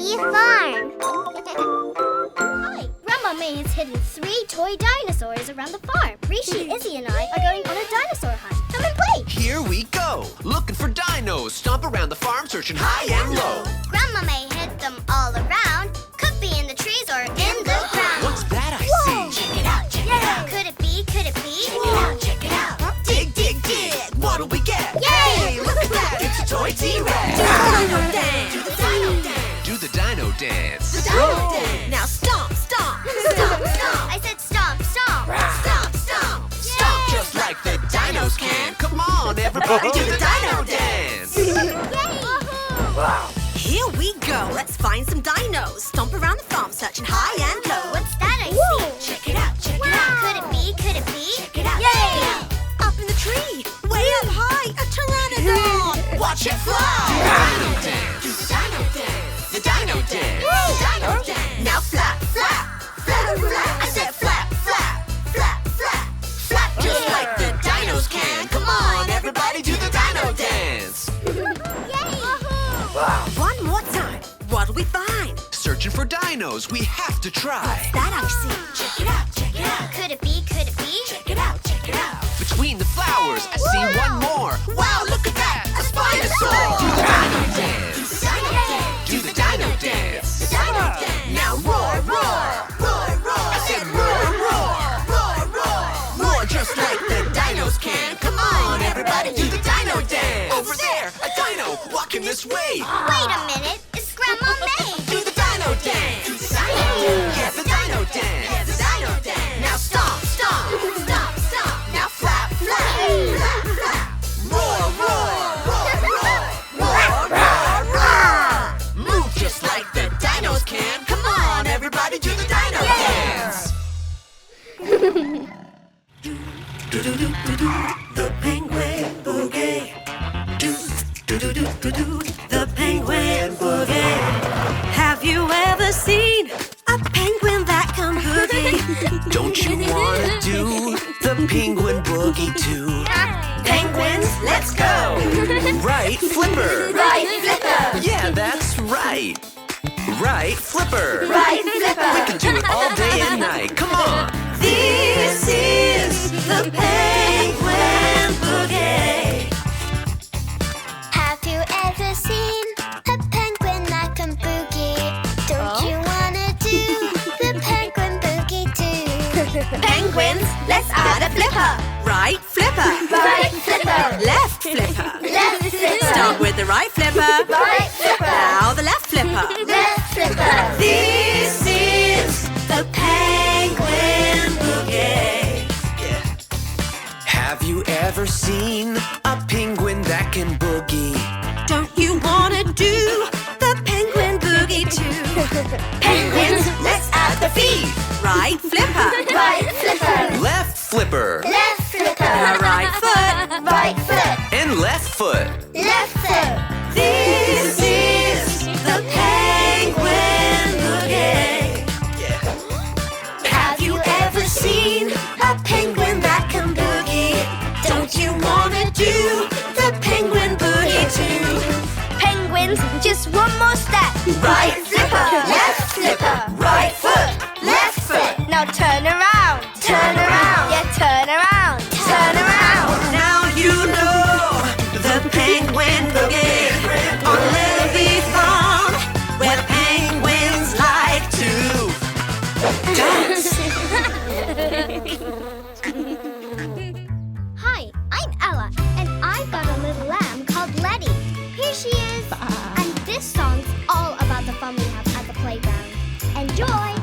City Farm. Hi, Grandma May has hidden 3 toy dinosaurs around the farm. Rishi, Izzy and I are going on a dinosaur hunt. Come and play. Here we go. Looking for dinos. Stomp around the farm, searching high and low. Grandma May hid them all around. Could be in the trees or in the ground. What's that I Whoa. see? Check it out, check it out. Could it be, could it be? Check it out, check it out. Dig, dig, dig. What'll we get? Yay! Hey, look at that. It's a toy T-Rex. Do the dino dance. Do the dino dance. The dino dance. Now stomp, stomp. Stomp, stomp. I said stomp, stomp. Stomp, stomp. Stomp just like the dinos can. Come on, everybody, do the dino dance. Here we go. Let's find some dinos. Stomp around the farm, searching high and low. What's that I see? Check it out, check it out. Could it be, could it be? Check it out, check it out. Up in the tree, way up high, a pteranodon. Watch it fly. Dino dance. Do the dino dance. The dino dance. Dino dance. Now flap, flap, flap, flap. I said flap, flap, flap, flap. Flap just like the dinos can. Come on, everybody, do the dino dance. One more time. What'll we find? Searching for dinos, we have to try. That I see. Check it out, check it out. Could it be, could it be? Check it out, check it out. Between the flowers, I see one more. Wow, look at that, a spinosaur. Do the dino dance. Do the dino dance. The dino dance. Now roar, roar. Roar, roar. I said roar, roar. Roar, roar. Roar just like the dinos can. Come on, everybody, do the dino dance. Over there, a dino walking this way. Wait a minute, it's Grandma May. Do the dino dance. Do the dino dance. Yeah, the dino dance. Yeah, the dino dance. Now stomp, stomp. Stomp, stomp. Now flap, flap. Flap, flap. Roar, roar. Roar, roar. Roar, roar, roar. Move just like the dinos can. Come on, everybody, do the dino dance. The penguin boogie. The penguin boogie. Have you ever seen a penguin that can boogie? Don't you wanna do the penguin boogie too? Penguins, let's go. Right, flipper. Right, flipper. Yeah, that's right. Right, flipper. Right, flipper. We can do it all day and night. Come on. This is the penguin boogie. Have you ever seen a penguin that can boogie? Don't you wanna do the penguin boogie too? Penguins, let's add a flipper. Right flipper. Right flipper. Left flipper. Left flipper. Start with the right flipper. Right flipper. Now the left flipper. Left flipper. This is the penguin boogie. Have you ever seen a penguin that can boogie? Don't you wanna do the penguin boogie too? Penguins, let's add the feet. Right flipper. Right flipper. Left flipper. Left flipper. Now right foot. Right foot. And left foot. Left foot. This is the penguin boogie. Have you ever seen a penguin that can boogie? Don't you wanna do the penguin boogie too? Penguins, just one more step. Right flipper. Left flipper. Right foot. Left foot. Now turn around. Turn around. Yeah, turn around. Turn around. Now you know the penguin boogie on Lellobee Farm, where penguins like to dance. Hi, I'm Ella, and I've got a little lamb called Letty. Here she is. And this song's all about the fun we have at the playground. Enjoy!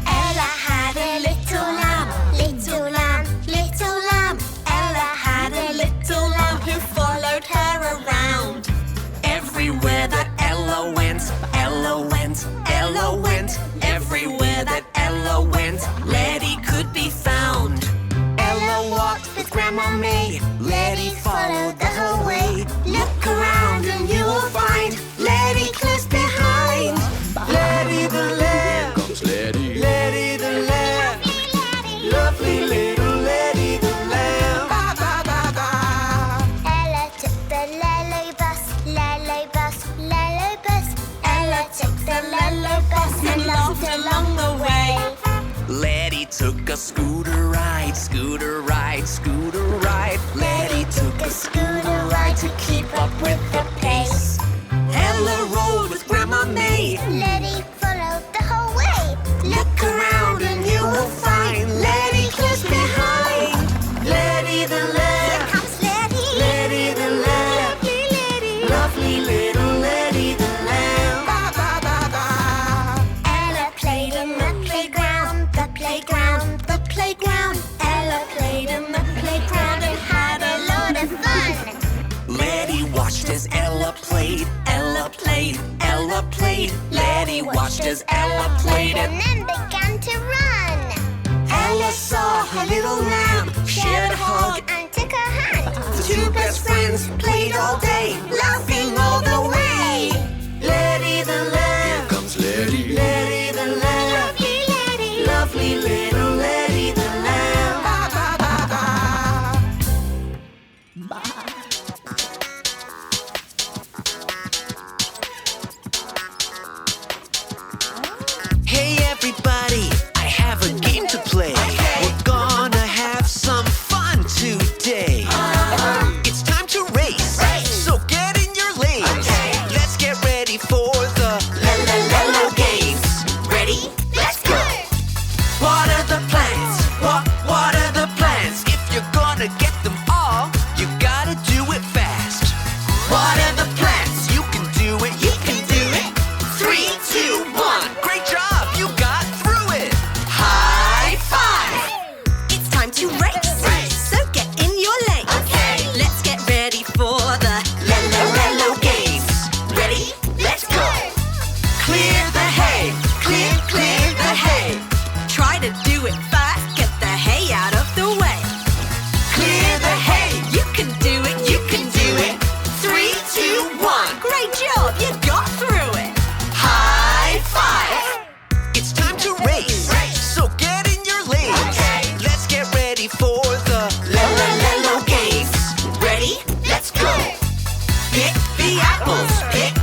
Ella had a little lamb, little lamb, little lamb. Ella had a little lamb who followed her around. scooter ride, scooter ride. Letty took a scooter ride to keep up with the pace. Ella rode with Grandma May. Letty followed the whole way. Look around and you will find Letty close behind. Letty the lamb. Here comes Letty. Letty the lamb. Lovely Letty. Lovely little Letty the lamb. Ba ba ba ba. Ella played in the playground, the playground, the playground. Ella played in the playground and had a lot of fun. Letty watched as Ella played. Ella played. Ella played. Letty watched as Ella played And then began to run. Ella saw her little lamb, shared a hug. And took her hand. The two best friends played all day, laughing all the way. Letty the lamb. Here comes Letty. Letty the lamb. Lovely Letty. Lovely little Letty the lamb. Ba ba ba ba. Hey everybody, I have a game to play. We're gonna have some fun today. It's time to race, so get in your lanes. Let's get ready for the L-L-Lellogames. Ready? Let's go! What are the plans? What are the plans? If you're gonna get them all, you gotta do it fast. What are the plans? You can do it, you can do it. 3, 2, 1. Great job, you got through it. High five! It's time to race. So get in your lane. Let's get ready for the L-L-Lellogames. Ready? Let's go! Clear the hay, clear the hay. Try to do it fast. Get the hay out of the way. Clear the hay. You can do it. You can do it. 3, 2, 1. Great job. You got through it. High five! It's time to race, so get in your lanes. Let's get ready for the L-L-Lellogames. Ready? Let's go! Pick the apples, pick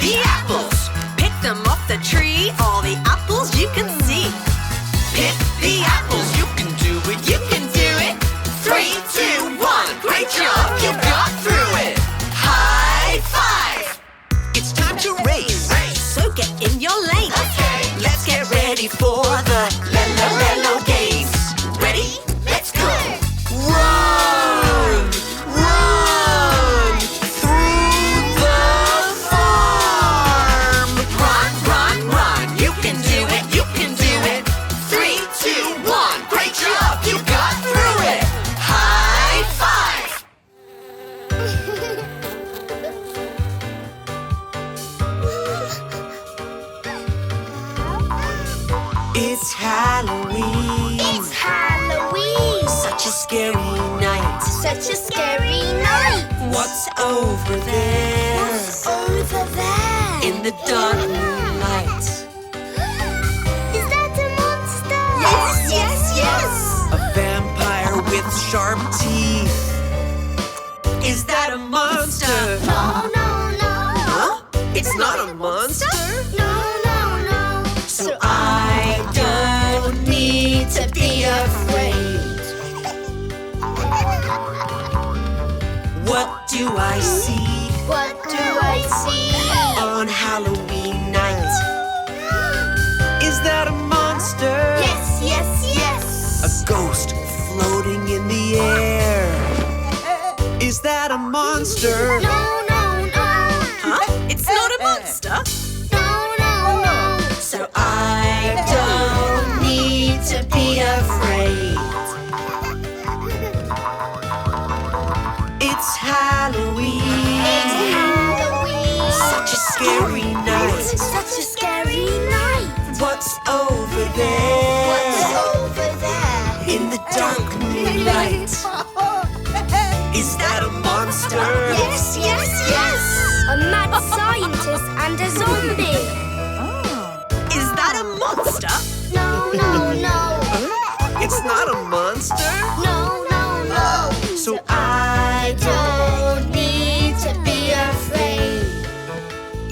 the apples. Pick them off the tree. All the apples you can see. Pick the apples, you can do it, you can do it. 3, 2, 1. Great job, you got through it. High five! It's time to race, So get in your lane. let's get ready for the L-L-Lellogames. Ready? Let's go! Run! Run! Through the farm! Run, run, run! You can do it, you can do it! 3, 2, 1! Great job, you got through it! High five! It's Halloween! It's Halloween. Such a scary night! Such a scary night. What's over there? What's over there? In the dark moonlight? Is that a monster? Yes, yes, yes. A vampire with sharp teeth. Is that a monster? No, no, no. Huh? It's not a monster? No, no, no. So I don't need to be afraid. What do I see What do I see? on Halloween night? Is that a monster? Yes, yes, yes. A ghost floating in the air. Is that a monster? No, no, no. Huh? It's not a monster. No, no, no. So I don't need to be afraid. It's Halloween. It's Halloween. Such a scary night. Such a scary night. What's over there? What's over there? In the dark moonlight? Is that a monster? Yes, yes, yes. A mad scientist and a zombie. Is that a monster? No, no, no. It's not a monster? No, no, no. So I don't need to be afraid.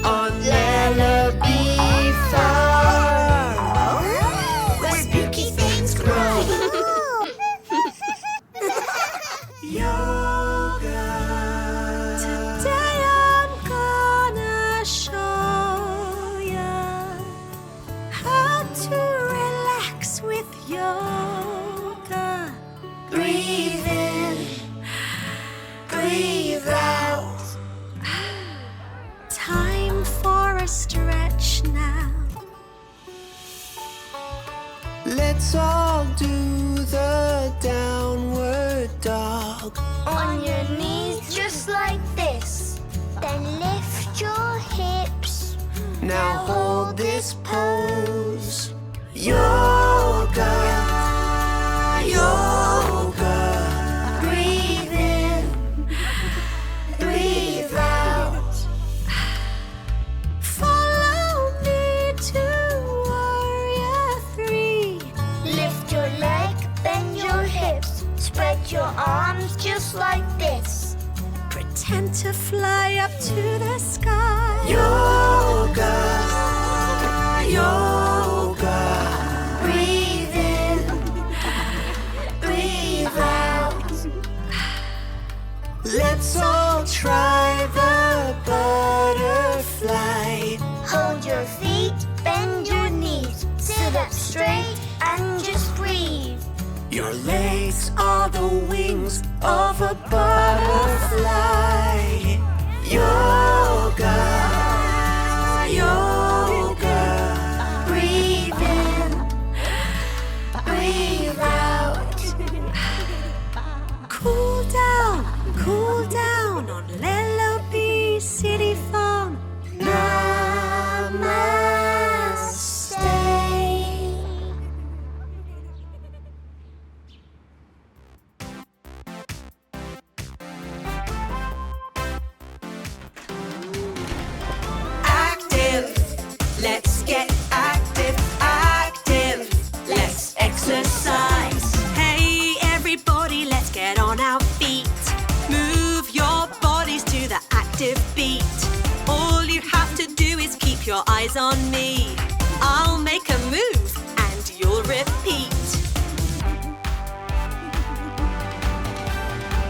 on Lellobee Farm, where spooky things grow. breathe out. Time for a stretch now. Let's all do the downward dog. On your knees just like this. Then lift your hips. Now hold this pose. Yoga, yoga. Breathe in, breathe out. Follow me to Warrior 3. Lift your leg, bend your hips. Spread your arms just like this. Pretend to fly up to the sky. Yoga, yoga. Breathe in, breathe out. Let's all try the butterfly. Hold your feet, bend your knees. Sit up straight and just breathe. Your legs are the wings of a butterfly. Yoga, yoga. Breathe in, breathe out. Cool down on Lellobee City Farm. Namaste. Active, let's get active, active. Let's exercise. Hey everybody, let's get on our feet. Move your bodies to the active beat. All you have to do is keep your eyes on me. I'll make a move and you'll repeat.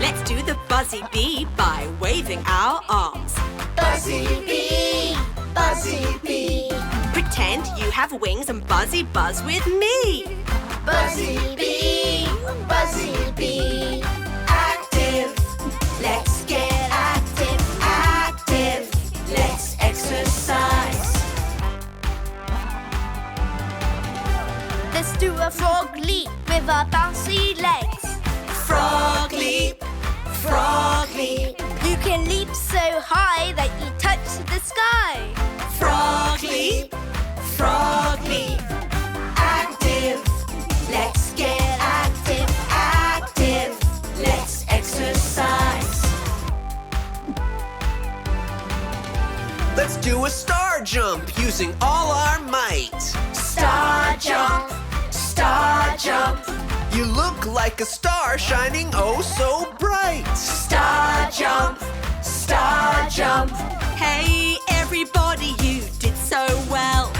Let's do the buzzy bee by waving our arms. Buzzy bee, buzzy bee. Pretend you have wings and buzzy buzz with me. Buzzy bee, buzzy bee. Active, let's get active, active. Let's exercise. Let's do a frog leap with our bouncy legs. Frog leap, frog leap. You can leap so high that you touch the sky. Frog leap, frog leap. Active, let's get active, active. Let's exercise. Let's do a star jump using all our might. Star jump, star jump. You look like a star shining oh so bright. Star jump, star jump. Hey everybody, you did so well.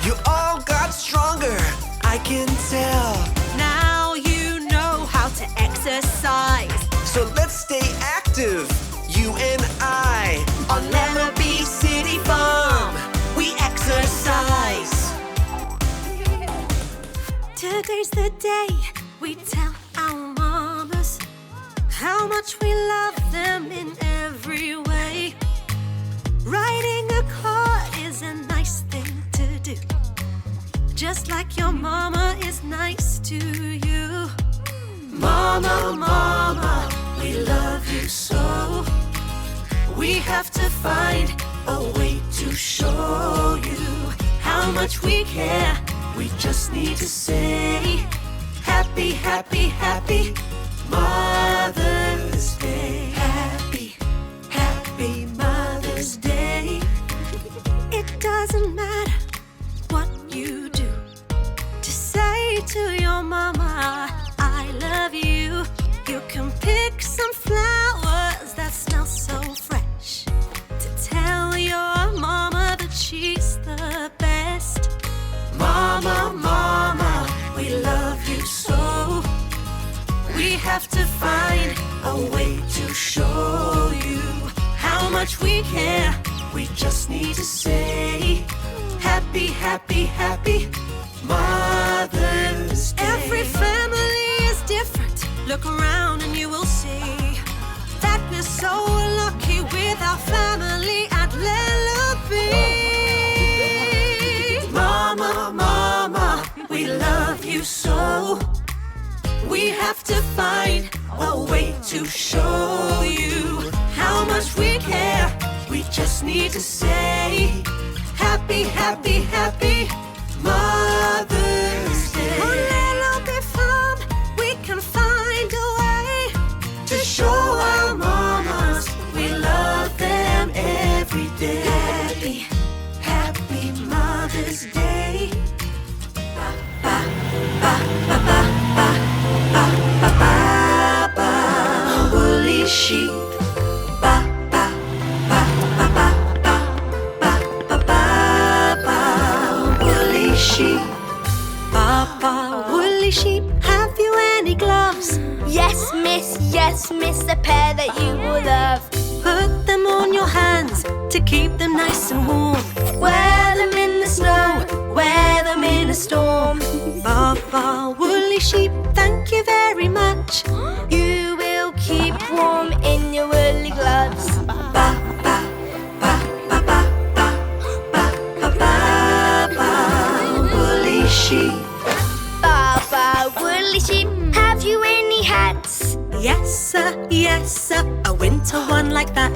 You all got stronger, I can tell. Now you know how to exercise. So let's stay active, you and I. On Lellobee City Farm, we exercise. Today's the day we tell our mamas how much we love them in every way. Writing a card is a nice thing to do, just like your mama is nice to you. Mama, mama, we love you so. We have to find a way to show you how much we care. We just need to say happy, happy, happy Mother's Day. Happy, happy Mother's Day. It doesn't matter what you do to say to your mama, I love you. You can pick some flowers that smell so fresh to tell your mama that she's the best. Mama, mama, we love you so. We have to find a way to show you how much we care. We just need to say happy, happy, happy Mother's Day. Every family is different. Look around and you will see that we're so lucky with our family at Lellobee. Mama, Mama, we love you so. We have to find a way to show you how much we care. We just need to say happy, happy, happy Mother's Day. On Lellobee Farm, we can find a way to show our mamas we love them every day. Happy, happy Mother's Day. Ba, ba, ba, ba, ba, ba, ba, ba, ba, ba. Woolly sheep. Ba, ba, ba, ba, ba, ba, ba, ba, ba, ba. Woolly sheep. Ba, ba, woolly sheep. Have you any gloves? Yes, miss, a pair that you will love. Put them on your hands to keep them nice and warm. Wear them in the snow, wear them in a storm. Ba, ba, woolly sheep, thank you very much. You will keep warm in your woolly gloves. Ba, ba, ba, ba, ba, ba, ba, ba, ba, ba, woolly sheep. Baa Baa, woolly sheep, have you any hats? Yes sir, a winter one like that.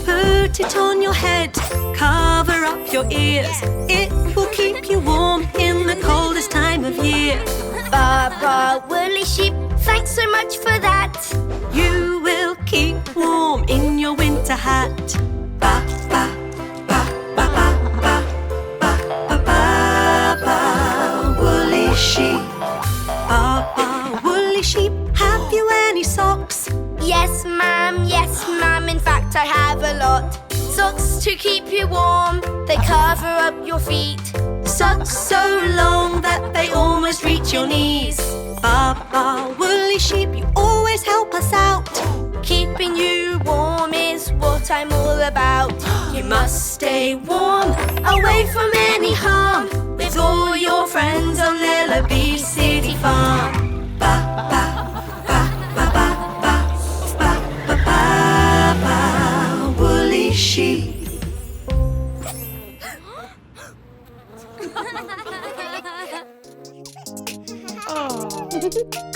Put it on your head, cover up your ears. It will keep you warm in the coldest time of year. Baa Baa, woolly sheep, thanks so much for that. You will keep warm in your winter hat. Ba, ba, ba, ba, ba, ba, ba, ba, ba, ba, woolly sheep. Ba, ba, woolly sheep, have you any socks? Yes, ma'am, in fact I have a lot. Socks to keep you warm, they cover up your feet. Socks so long that they almost reach your knees. Ba, ba, woolly sheep, you always help us out. Keeping you warm is what I'm all about. You must stay warm, away from any harm, with all your friends on Lellobee City Farm. Ba, ba, ba, ba, ba, ba, ba, ba, ba, ba, woolly sheep.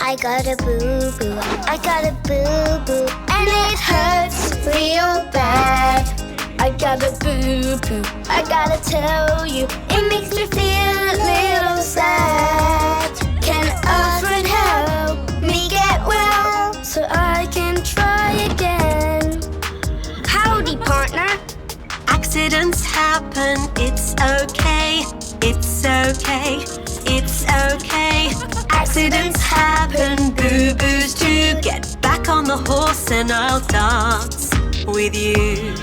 I got a boo-boo, I got a boo-boo, and it hurts real bad. I got a boo-boo, I gotta tell you, It makes me feel a little sad. can a friend help Me get well, so I can try again? Howdy, partner. Accidents happen, it's okay, it's okay, it's okay. Accidents happen, boo-boos too. Get back on the horse and I'll dance with you.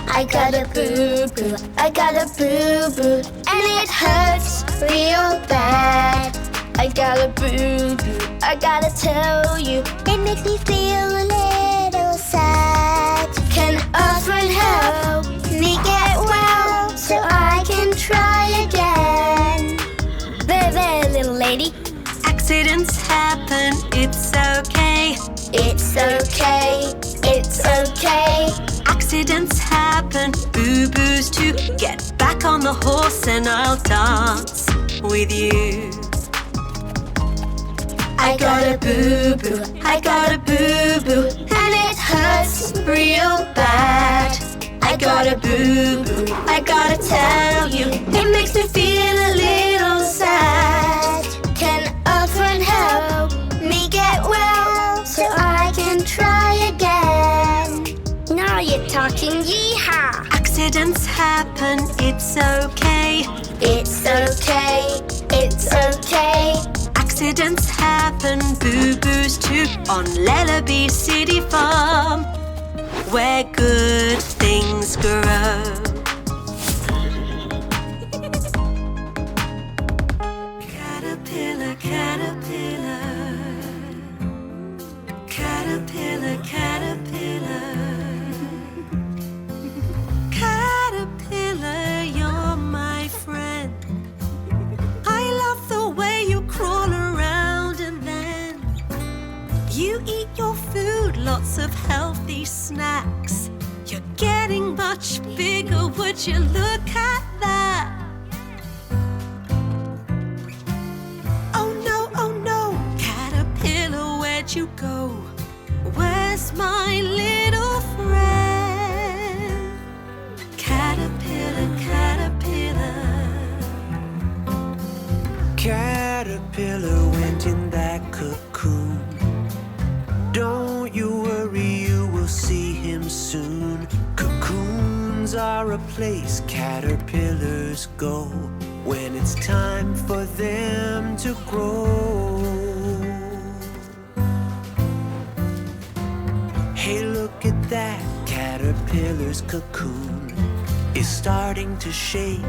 I got a boo-boo, I got a boo-boo, and it hurts real bad. I got a boo-boo, I gotta tell you, It makes me feel a little sad. can a friend help Me get well, so I can try again. there, little lady? Accidents happen, it's okay, It's okay, it's okay. accidents happen, boo-boos too. Get back on the horse and I'll dance with you. I got a boo-boo, I got a boo-boo, and it hurts real bad. I got a boo-boo, I gotta tell you, it makes me feel a little sad. Can a friend help Me get well, so I can try again. Now you're talking, yeehaw. Accidents happen, it's okay, It's okay, it's okay. accidents happen, boo-boos too. On Lellobee City Farm, where good things grow. Caterpillar, caterpillar, caterpillar, caterpillar, caterpillar, you're my friend. I love the way you crawl around and then you eat your food healthy snacks. You're getting much bigger, would you look at that? Oh no, caterpillar, where'd you go? Where's my little friend? Caterpillar, caterpillar. Caterpillar went in that cocoon. Don't you worry, you will see him soon. Cocoons are a place caterpillars go when it's time for them to grow. Hey, look at that, caterpillar's cocoon is starting to shake.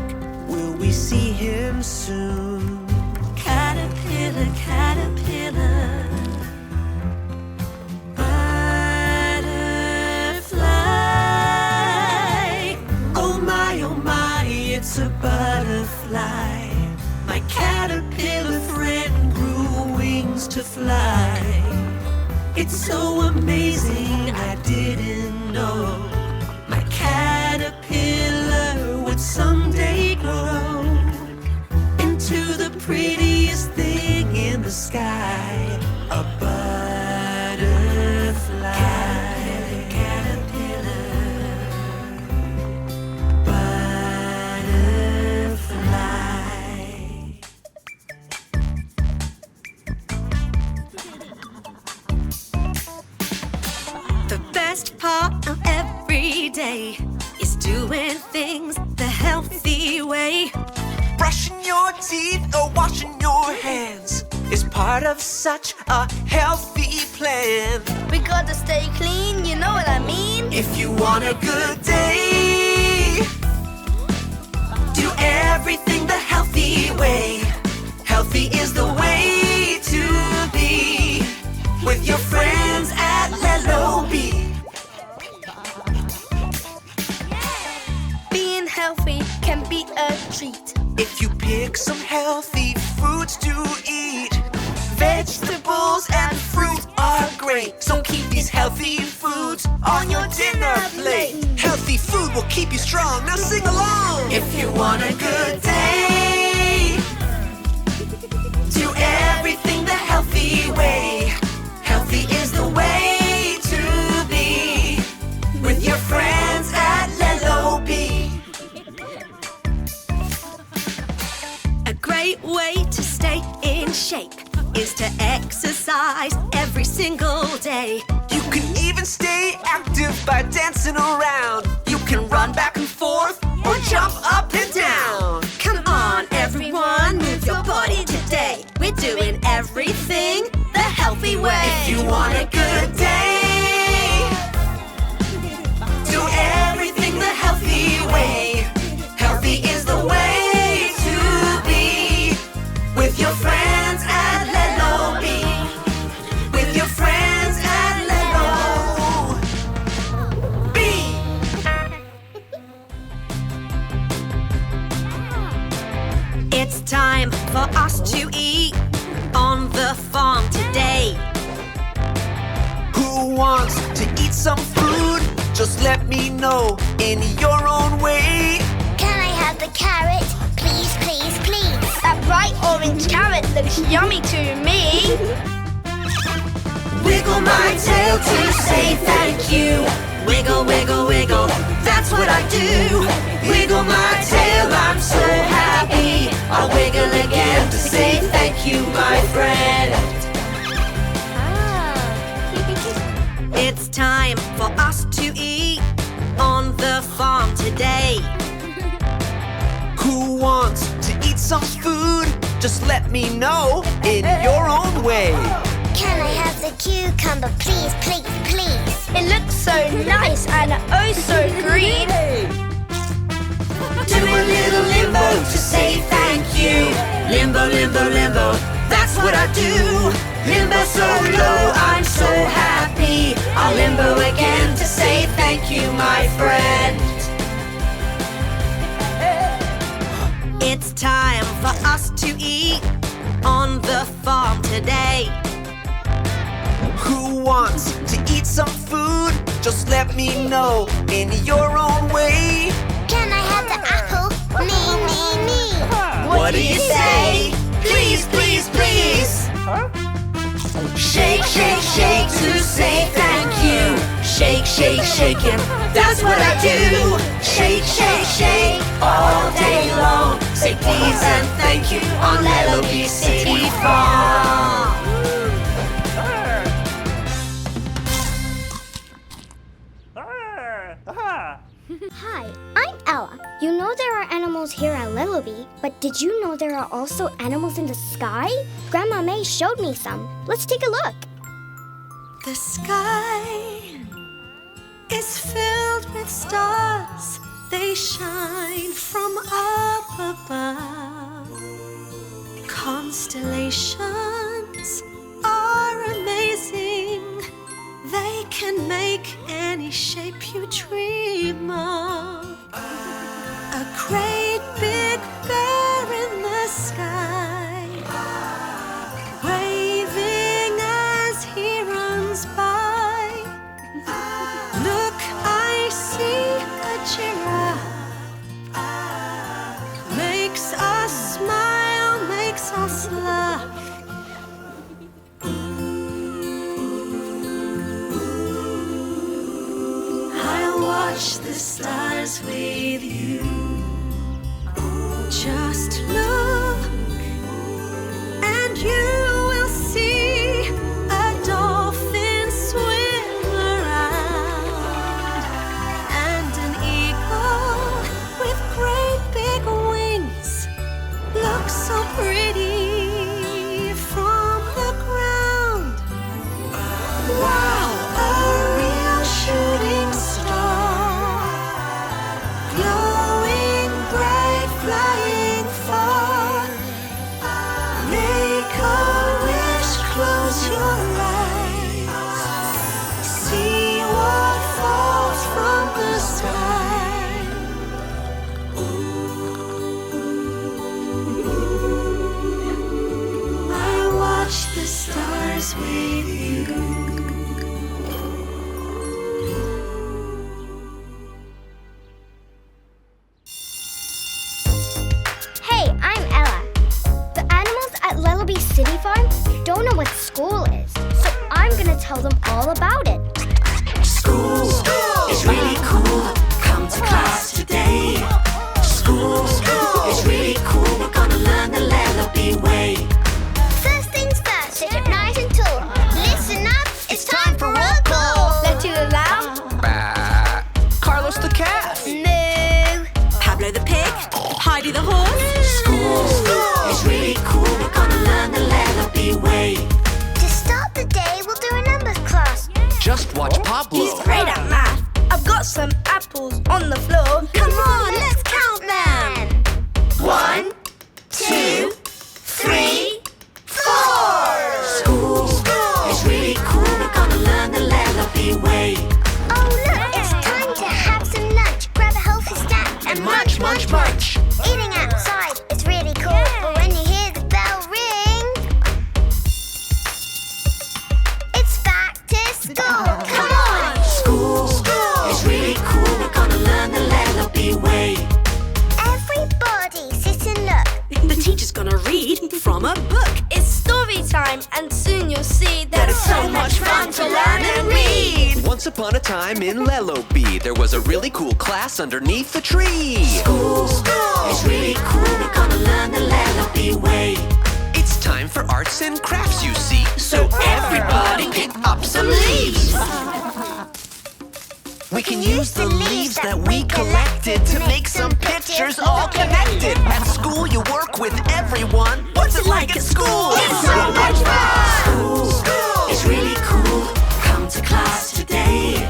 Will we see him soon? Caterpillar, caterpillar. Butterfly. Oh my, it's a butterfly. My caterpillar friend grew wings to fly. It's so amazing, I didn't know my caterpillar would someday grow into the prettiest thing in the sky, a butterfly. Caterpillar, butterfly. The best part of every day is doing things the healthy way. Brushing your teeth or washing your hands is part of such a healthy plan. We gotta stay clean, you know what I mean? If you want a good day, do everything the healthy way. Healthy is the way to be with your friends at Lellobee. Being healthy can be a treat. If you pick some healthy foods to eat, vegetables and fruit are great. So keep these healthy foods on your dinner plate. Healthy food will keep you strong. Now sing along. If you want a good day, do everything the healthy way. Healthy is the way to be with your friends at Lellobee. A great way to stay in shape is to exercise every single day. You can even stay active by dancing around. You can run back and forth or jump up and down. Come on, everyone, move your body today. We're doing everything the healthy way. If you want a good day, do everything the healthy way. Healthy is the way to be with your friends at Lellobee. With your friends at Lellobee. It's time for us to eat on the farm today. Who wants to eat some food? Just let me know in your own way. Can I have the carrot? Please, please, please. That bright orange carrot looks yummy to me. Wiggle my tail to say thank you. Wiggle, wiggle, wiggle, that's what I do. Wiggle my tail, I'm so happy. I'll wiggle again to say thank you, my friend. It's time for us to eat on the farm today. Who wants to eat some food? Just let me know in your own way. Can I have the cucumber, please, please, please? It looks so nice and oh so green. Do a little limbo to say thank you. Limbo, limbo, limbo, that's what I do. Limbo so low, I'm so happy. I'll limbo again to say thank you, my friend. It's time for us to eat on the farm today. Who wants to eat some food? Just let me know in your own way. Can I have the apple? Me. What do you say? Please, please, please. Shake, shake, shake to say thank you. Shake, shake, shaking, that's what I do. Shake, shake, shake all day long. Say please and thank you on Lellobee City Farm. Hi, I'm Ella. You know there are animals here at Lellobee, but did you know there are also animals in the sky? Grandma May showed me some. Let's take a look. The sky is filled with stars. They shine from up above. Constellations are amazing. They can make any shape you dream of. A great big bear in the sky, waving as he runs by. Look, I see a giraffe. Makes us smile, makes us laugh. I'll watch the stars with you. Just look, and you will see a dolphin swim around, and an eagle with great big wings looks so pretty from the ground. Wow, a real shooting star, glowing bright, flying far. Make a wish, close your eyes. See what falls from the sky. I watch the stars with you. Hey, I'm Ella. The animals at Lellobee City Farm don't know what school is, so I'm gonna tell them all about it. School is really cool. Come to class today. School is really cool. We're gonna learn the Lellobee way. First things first, sit up nice and tall. Listen up, it's time for roll call. Letty the lamb, Carlos the cat. Moo. Pablo the pig, Heidi the horse. School is really cool. We're gonna learn the Lellobee way. To start the day, we'll do a numbers class. Just watch Pablo. he's great at math. I've got some apples on the floor. Come on, let's count them. 1, 2, 3, 4. School is really cool. We're gonna learn the Lellobee way. Oh look, it's time to have some lunch. Grab a healthy snack And munch, munch, munch. Eating outside is really cool, but when you hear the bell ring, it's back to school. Come on! School is really cool. We're gonna learn the Lellobee way. Everybody sit and look. The teacher's gonna read from a book. It's story time, and soon you'll see that it's so much fun to learn and read. Once upon a time in Lellobee, there was a really cool class underneath the tree. School is really cool. We're gonna learn the Lellobee way. It's time for arts and crafts, you see. So everybody pick up some leaves. We can use the leaves that we collected to make some pictures all connected. At school, you work with everyone. What's it like at school? It's so much fun. School is really cool. Come to class today.